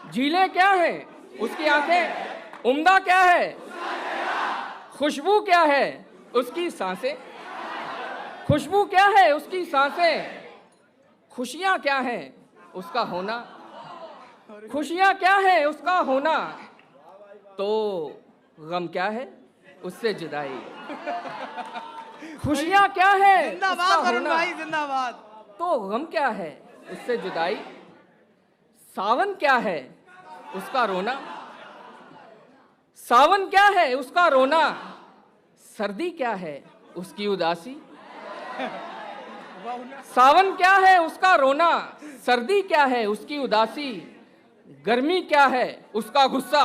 झीलें क्या है उसकी आंखें, उम्दा क्या है, खुशबू क्या है उसकी सांसें, खुशबू क्या है उसकी सांसें, खुशियां क्या है उसका होना, खुशियां क्या है उसका होना, तो गम क्या है उससे जुदाई। खुशियां क्या है उसका जिंदाबाद वरुण होना, भाई, जिंदाबाद। तो गम क्या है उससे जुदाई। सावन क्या है उसका रोना, सावन क्या है उसका रोना, सर्दी क्या है उसकी उदासी। सावन क्या है उसका रोना, सर्दी क्या है उसकी उदासी, गर्मी क्या है उसका गुस्सा,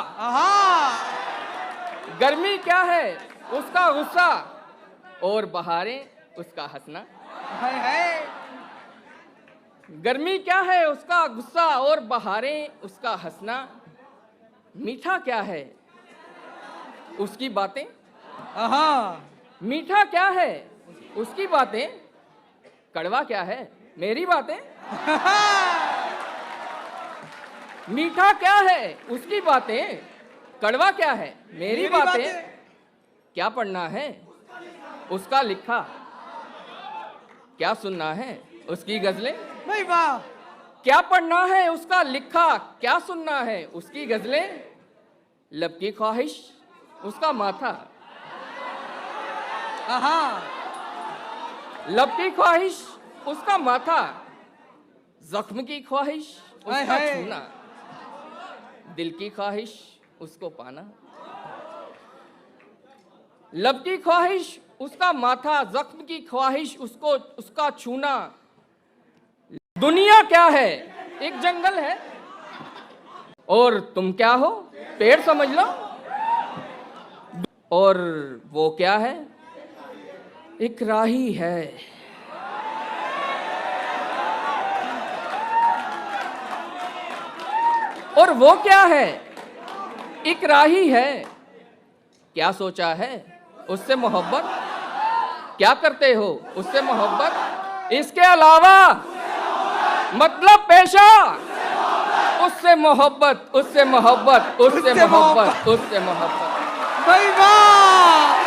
गर्मी क्या है उसका गुस्सा, और बहारें उसका हंसना। गर्मी क्या है उसका गुस्सा और बहारें उसका हंसना। मीठा क्या है उसकी बातें, मीठा क्या है उसकी बातें, कड़वा क्या है मेरी बातें। मीठा क्या है उसकी बातें, कड़वा क्या है मेरी बातें। क्या पढ़ना है उसका लिखा, क्या सुनना है उसकी गजलें। भाई वाह। क्या पढ़ना है उसका लिखा, क्या सुनना है उसकी गजलें। लब की ख्वाहिश उसका माथा, लब की ख्वाहिश उसका माथा, जख्म की ख्वाहिश उसका छूना, दिल की ख्वाहिश उसको पाना। लब की ख्वाहिश उसका माथा, जख्म की ख्वाहिश उसको उसका छूना। दुनिया क्या है एक जंगल है, और तुम क्या हो पेड़ समझ लो। और वो क्या है एक राही है। और वो क्या है एक राही है। क्या सोचा है उससे मोहब्बत, क्या करते हो उससे मोहब्बत। इसके अलावा मतलब पेशा उससे मोहब्बत, उससे मोहब्बत, उससे मोहब्बत, उससे मोहब्बत। भाई वाह।